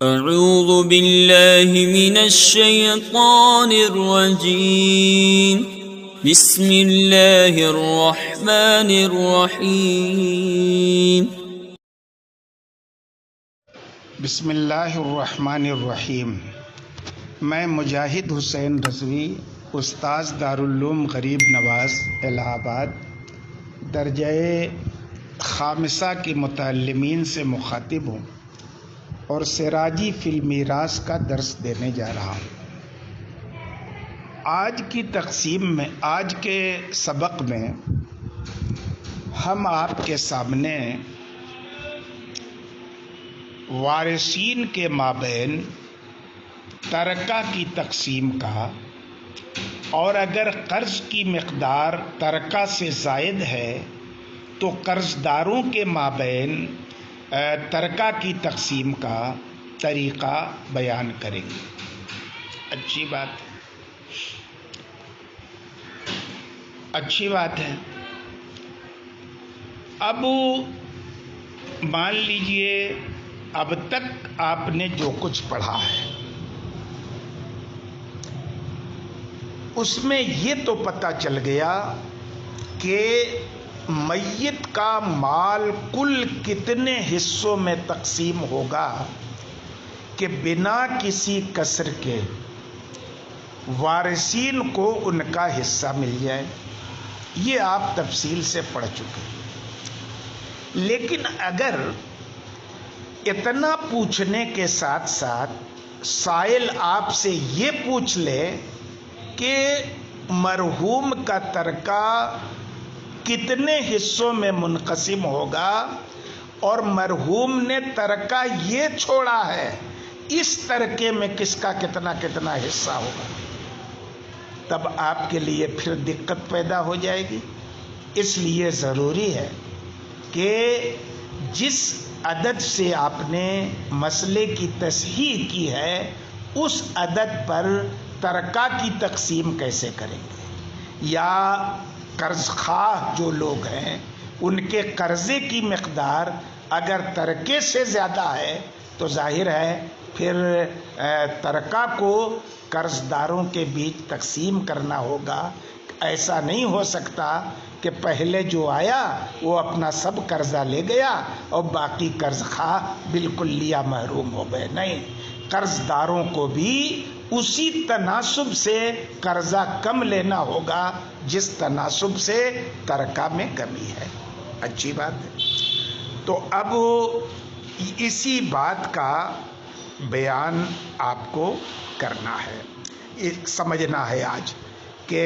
اعوذ باللہ من الشیطان الرجیم بسم اللہ الرحمن الرحیم بسم اللہ الرحمن الرحیم۔ میں مجاہد حسین رضوی، استاذ دارالعلوم غریب نواز الہ آباد، درجہ خامسہ کے متعلمین سے مخاطب ہوں اور سراجی فی المیراث کا درس دینے جا رہا ہوں۔ آج کے سبق میں ہم آپ کے سامنے وارثین کے مابین ترکہ کی تقسیم کا، اور اگر قرض کی مقدار ترکہ سے زائد ہے تو قرض داروں کے مابین ترکہ کی تقسیم کا طریقہ بیان کریں گے۔ اچھی بات ہے۔ اب مان لیجئے اب تک آپ نے جو کچھ پڑھا ہے اس میں یہ تو پتہ چل گیا کہ میت کا مال کل کتنے حصوں میں تقسیم ہوگا کہ بنا کسی کسر کے وارثین کو ان کا حصہ مل جائے۔ یہ آپ تفصیل سے پڑھ چکے۔ لیکن اگر اتنا پوچھنے کے ساتھ ساتھ سائل آپ سے یہ پوچھ لے کہ مرحوم کا ترکہ کتنے حصوں میں منقسم ہوگا اور مرحوم نے ترکہ یہ چھوڑا ہے، اس ترکے میں کس کا کتنا کتنا حصہ ہوگا، تب آپ کے لیے پھر دقت پیدا ہو جائے گی۔ اس لیے ضروری ہے کہ جس عدد سے آپ نے مسئلے کی تصحیح کی ہے اس عدد پر ترکہ کی تقسیم کیسے کریں گے، یا قرض خواہ جو لوگ ہیں ان کے قرضے کی مقدار اگر ترکے سے زیادہ ہے تو ظاہر ہے پھر ترکہ کو قرض داروں کے بیچ تقسیم کرنا ہوگا۔ ایسا نہیں ہو سکتا کہ پہلے جو آیا وہ اپنا سب قرضہ لے گیا اور باقی قرض خواہ بالکل لیا محروم ہو گئے۔ نہیں، قرض داروں کو بھی اسی تناسب سے قرضہ کم لینا ہوگا جس تناسب سے ترکہ میں کمی ہے۔ اچھی بات ہے۔ تو اب اسی بات کا بیان آپ کو کرنا ہے، سمجھنا ہے آج کہ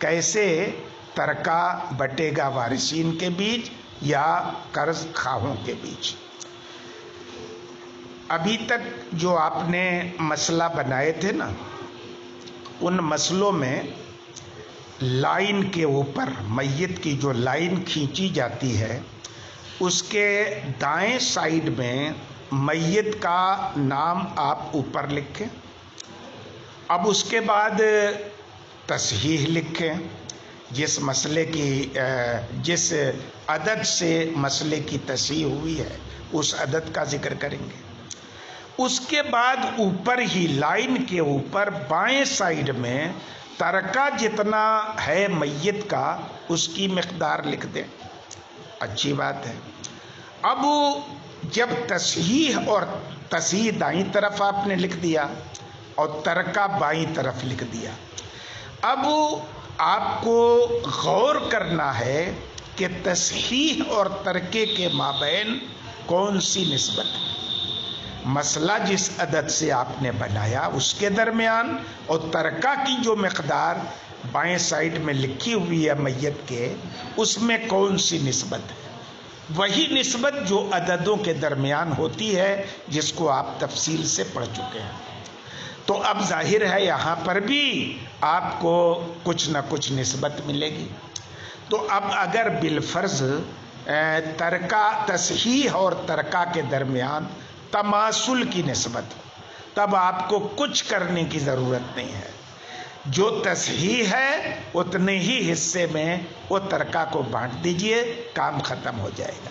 کیسے ترکہ بٹے گا وارثین کے بیچ یا قرض خواہوں کے بیچ۔ ابھی تک جو آپ نے مسئلہ بنائے تھے نا، ان مسئلوں میں لائن کے اوپر میت کی جو لائن کھینچی جاتی ہے اس کے دائیں سائیڈ میں میت کا نام آپ اوپر لکھیں، اب اس کے بعد تصحیح لکھیں، جس عدد سے مسئلے کی تصحیح ہوئی ہے اس عدد کا ذکر کریں گے۔ اس کے بعد اوپر ہی لائن کے اوپر بائیں سائیڈ میں ترکہ جتنا ہے میت کا اس کی مقدار لکھ دیں۔ اچھی بات ہے۔ اب جب تصحیح دائیں طرف آپ نے لکھ دیا اور ترکہ بائیں طرف لکھ دیا، اب آپ کو غور کرنا ہے کہ تصحیح اور ترکے کے مابین کون سی نسبت ہے۔ مسئلہ جس عدد سے آپ نے بنایا اس کے درمیان اور ترکہ کی جو مقدار بائیں سائیڈ میں لکھی ہوئی ہے میت کے، اس میں کون سی نسبت ہے، وہی نسبت جو عددوں کے درمیان ہوتی ہے جس کو آپ تفصیل سے پڑھ چکے ہیں۔ تو اب ظاہر ہے یہاں پر بھی آپ کو کچھ نہ کچھ نسبت ملے گی۔ تو اب اگر بالفرض تصحیح اور ترکہ کے درمیان تماثل کی نسبت ہو تب آپ کو کچھ کرنے کی ضرورت نہیں ہے، جو تصحیح ہے اتنے ہی حصے میں وہ ترکہ کو بانٹ دیجئے، کام ختم ہو جائے گا۔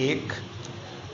1।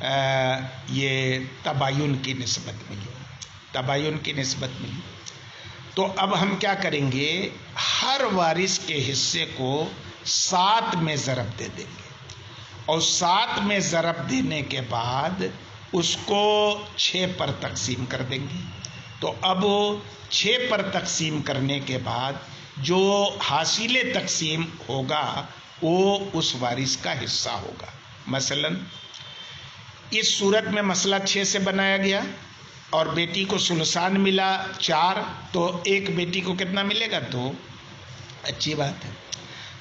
یہ تباین کی نسبت ملی. تو اب ہم کیا کریں گے، ہر وارث کے حصے کو 7 میں ضرب دے دیں گے، اور 7 میں ضرب دینے کے بعد اس کو 6 پر تقسیم کر دیں گے. تو اب 6 پر تقسیم کرنے کے بعد جو حاصل تقسیم ہوگا وہ اس وارث کا حصہ ہوگا. مثلا اس صورت میں مسئلہ 6 سے بنایا گیا اور بیٹی کو ثلثان ملا 4، تو ایک بیٹی کو کتنا ملے گا؟ 2. اچھی بات ہے.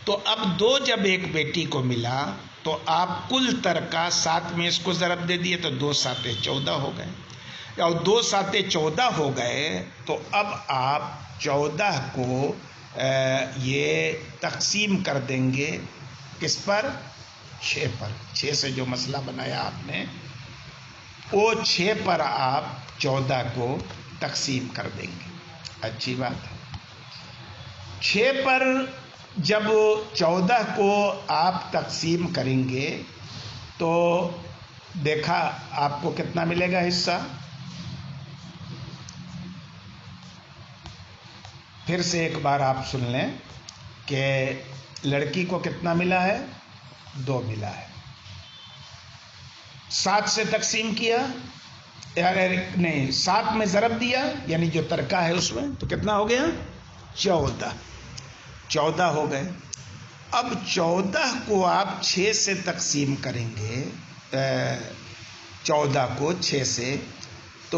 تو اب 2 جب ایک بیٹی کو ملا تو آپ کل ترکہ 7 میں اس کو ضرب دے دیے، تو 2 7 14 ہو گئے، اور 2 7 14 ہو گئے. تو اب آپ 14 کو یہ تقسیم کر دیں گے کس پر؟ 6 پر. 6 سے جو مسئلہ بنایا آپ نے وہ 6 پر آپ 14 کو تقسیم کر دیں گے. اچھی بات ہے. 6 پر جب 14 کو آپ تقسیم کریں گے تو دیکھا آپ کو کتنا ملے گا حصہ. پھر سے ایک بار آپ سن لیں کہ لڑکی کو کتنا ملا ہے؟ 2 ملا ہے. 7 سے تقسیم کیا، نہیں 7 میں ضرب دیا، یعنی جو ترکہ ہے اس میں، تو کتنا ہو گیا؟ 14 ہو گئے. اب 14 کو آپ 6 سے تقسیم کریں گے، 14 کو 6 سے، تو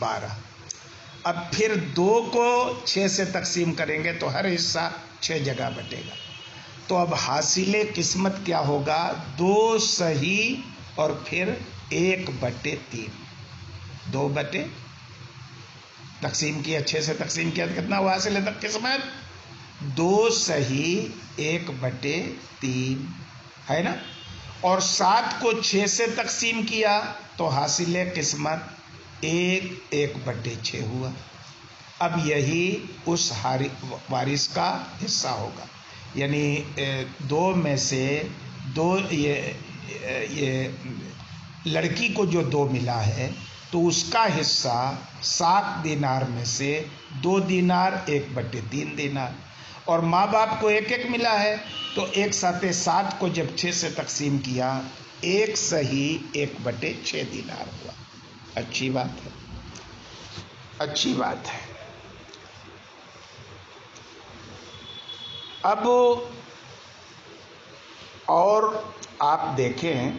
12. اب پھر 2 کو 6 سے تقسیم کریں گے تو ہر حصہ 6 جگہ بٹے گا. تو اب حاصل قسمت کیا ہوگا؟ 2 صحیح اور پھر 1/3. 2 بٹے تقسیم کیا، 6 سے تقسیم کیا تو کتنا ہوا حاصل قسمت؟ 2 صحیح 1/3 ہے نا. اور 7 کو 6 سے تقسیم کیا تو حاصل قسمت 1/6 ہوا. اب یہی اس وارث کا حصہ ہوگا، یعنی 2 میں سے 2، یہ لڑکی کو جو 2 ملا ہے تو اس کا حصہ 7 دینار میں سے 2 دینار 1/3 دینار، اور ماں باپ کو 1 ملا ہے تو 1 7 7 کو جب 6 سے تقسیم کیا 1 صحیح 1/6 دینار ہوا. اچھی بات ہے، اچھی بات ہے. اب اور آپ دیکھیں،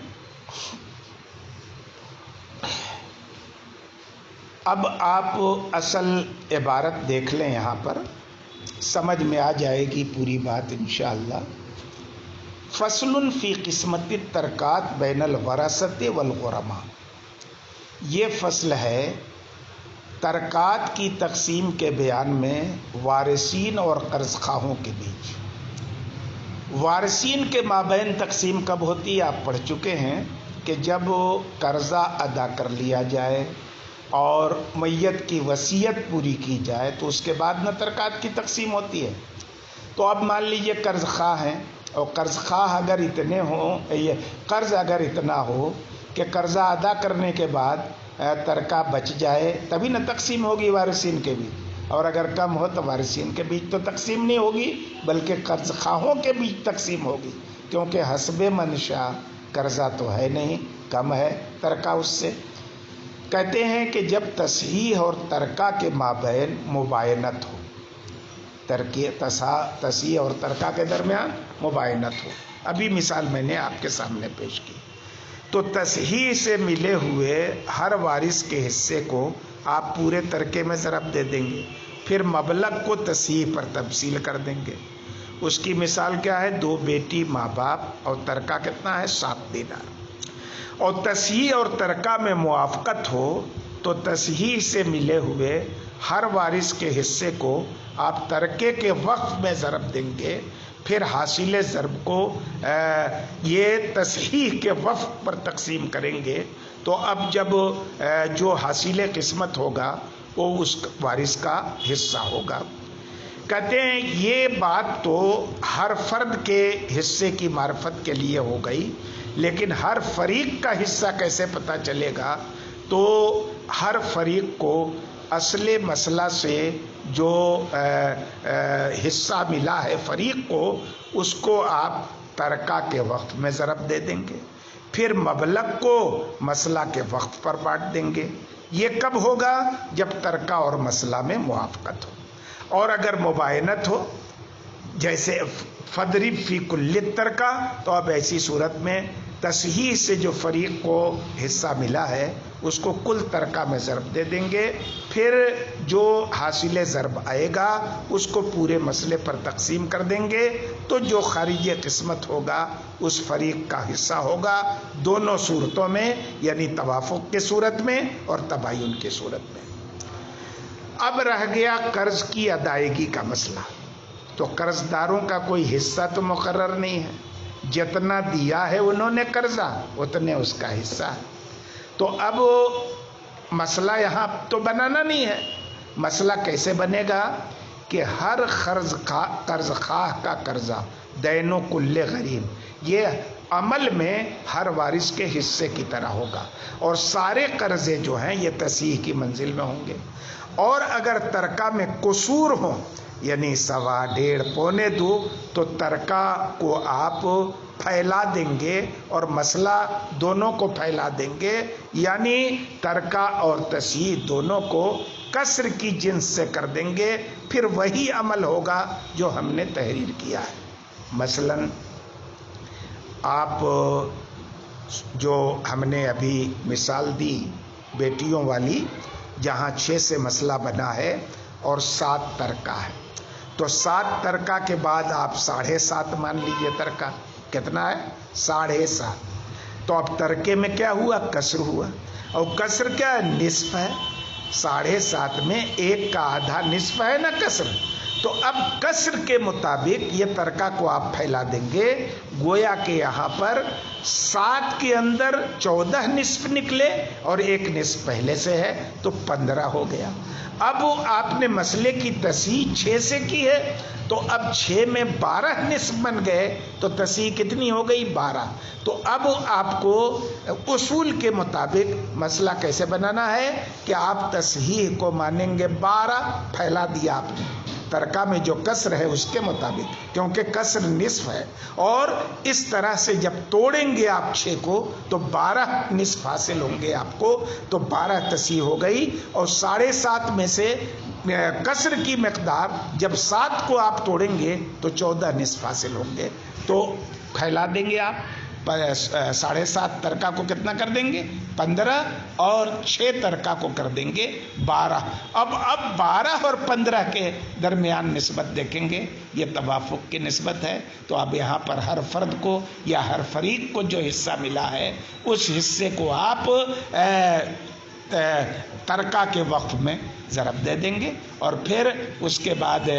اب آپ اصل عبارت دیکھ لیں، یہاں پر سمجھ میں آ جائے گی پوری بات انشاءاللہ. فصل فی قسمت الترکات بین الورثۃ والغرماء، یہ فصل ہے ترکات کی تقسیم کے بیان میں وارثین اور قرض خواہوں کے بیچ. وارثین کے مابین تقسیم کب ہوتی ہے؟ آپ پڑھ چکے ہیں کہ جب قرضہ ادا کر لیا جائے اور میت کی وصیت پوری کی جائے تو اس کے بعد نہ ترکات کی تقسیم ہوتی ہے. تو اب مان لیجئے قرض خواہ ہیں، اور قرض خواہ اگر اتنے ہوں، یہ قرض اگر اتنا ہو کہ قرضہ ادا کرنے کے بعد ترکہ بچ جائے تبھی نہ تقسیم ہوگی وارثین کے بیچ، اور اگر کم ہو تو وارثین کے بیچ تو تقسیم نہیں ہوگی بلکہ قرض خواہوں کے بیچ تقسیم ہوگی، کیونکہ حسب منشا قرضہ تو ہے نہیں، کم ہے ترکہ اس سے. کہتے ہیں کہ جب تصحیح اور ترکہ کے مابین مباینت ہو، تصحیح اور ترکہ کے درمیان مباینت ہو. ابھی مثال میں نے آپ کے سامنے پیش کی. تو تصحیح سے ملے ہوئے ہر وارث کے حصے کو آپ پورے ترکے میں ضرب دے دیں گے، پھر مبلغ کو تصحیح پر تبدیل کر دیں گے. اس کی مثال کیا ہے؟ 2 بیٹی ماں باپ، اور ترکہ کتنا ہے؟ 7 دینار. اور تصحیح اور ترکہ میں موافقت ہو تو تصحیح سے ملے ہوئے ہر وارث کے حصے کو آپ ترکے کے وقف میں ضرب دیں گے، پھر حاصل ضرب کو یہ تصحیح کے وفق پر تقسیم کریں گے. تو اب جب جو حاصل قسمت ہوگا وہ اس وارث کا حصہ ہوگا. کہتے ہیں یہ بات تو ہر فرد کے حصے کی معرفت کے لیے ہو گئی، لیکن ہر فریق کا حصہ کیسے پتہ چلے گا؟ تو ہر فریق کو اصل مسئلہ سے جو حصہ ملا ہے فریق کو، اس کو آپ ترکہ کے وقت میں ضرب دے دیں گے، پھر مبلغ کو مسئلہ کے وقت پر بانٹ دیں گے۔ یہ کب ہوگا؟ جب ترکہ اور مسئلہ میں موافقت ہو، اور اگر مباینت ہو، جیسے فضرب فی کل ترکہ، تو اب ایسی صورت میں تصحیح سے جو فریق کو حصہ ملا ہے اس کو کل ترکہ میں ضرب دے دیں گے، پھر جو حاصل ضرب آئے گا اس کو پورے مسئلے پر تقسیم کر دیں گے، تو جو خارج قسمت ہوگا اس فریق کا حصہ ہوگا، دونوں صورتوں میں، یعنی توافق کے صورت میں اور تباین کے صورت میں۔ اب رہ گیا قرض کی ادائیگی کا مسئلہ۔ تو قرض داروں کا کوئی حصہ تو مقرر نہیں ہے، جتنا دیا ہے انہوں نے قرضہ اتنے اس کا حصہ ہے۔ تو اب مسئلہ یہاں تو بنانا نہیں ہے، مسئلہ کیسے بنے گا کہ ہر قرض خواہ کا قرضہ دین و کل غریم، یہ عمل میں ہر وارث کے حصے کی طرح ہوگا، اور سارے قرضے جو ہیں یہ تصحیح کی منزل میں ہوں گے۔ اور اگر ترکہ میں قصور ہوں، یعنی 1.25 1.5 پونے 2، تو ترکہ کو آپ پھیلا دیں گے اور مسئلہ دونوں کو پھیلا دیں گے، یعنی ترکہ اور تصحیح دونوں کو کسر کی جنس سے کر دیں گے، پھر وہی عمل ہوگا جو ہم نے تحریر کیا ہے۔ مثلا آپ جو ہم نے ابھی مثال دی بیٹیوں والی، جہاں 6 سے مسئلہ بنا ہے اور 7 ترکہ ہے، تو 7 ترکہ کے بعد آپ 7.5 مان لیجئے ترکہ کتنا ہے؟ 7.5۔ تو اب ترکے میں کیا ہوا؟ کسر ہوا، اور کسر کیا ہے؟ نصف ہے۔ 7.5 میں 1 کا آدھا نصف ہے نا کسر، تو اب کسر کے مطابق یہ ترکہ کو آپ پھیلا دیں گے، گویا کہ یہاں پر 7 کے اندر 14 نصف نکلے اور 1 نصف پہلے سے ہے تو 15 ہو گیا۔ اب آپ نے مسئلے کی تصحیح 6 سے کی ہے، تو اب 6 میں 12 نصف بن گئے، تو تصحیح کتنی ہو گئی؟ 12۔ تو اب آپ کو اصول کے مطابق مسئلہ کیسے بنانا ہے کہ آپ تصحیح کو مانیں گے 12، پھیلا دیا آپ نے، ترکہ میں جو کسر ہے اس کے مطابق، کیونکہ کسر نصف ہے، اور اس طرح سے جب توڑیں گے آپ 6 کو تو 12 نصف حاصل ہوں گے آپ کو، تو 12 تصحیح ہو گئی، اور 7.5 میں سے کسر کی مقدار جب 7 کو آپ توڑیں گے تو 14 نصف حاصل ہوں گے، تو پھیلا دیں گے آپ 7.5 ترکہ کو کتنا کر دیں گے؟ 15، اور 6 ترکہ کو کر دیں گے 12۔ اب 12 اور 15 کے درمیان نسبت دیکھیں گے، یہ توافق کی نسبت ہے، تو اب یہاں پر ہر فرد کو یا ہر فریق کو جو حصہ ملا ہے اس حصے کو آپ ترکہ کے وقت میں ضرب دے دیں گے، اور پھر اس کے بعد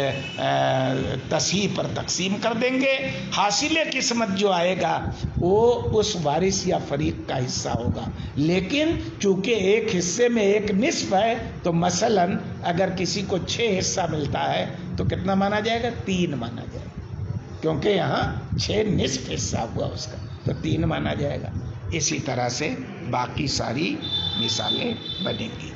تصحیح پر تقسیم کر دیں گے۔ حاصل قسمت جو آئے گا وہ اس وارث یا فریق کا حصہ ہوگا، لیکن چونکہ ایک حصے میں 1 نصف ہے، تو مثلا اگر کسی کو 6 حصہ ملتا ہے تو کتنا مانا جائے گا؟ 3 مانا جائے گا، کیونکہ یہاں 6 نصف حصہ ہوا اس کا، تو 3 مانا جائے گا۔ اسی طرح سے باقی ساری مثالیں بنیں گی۔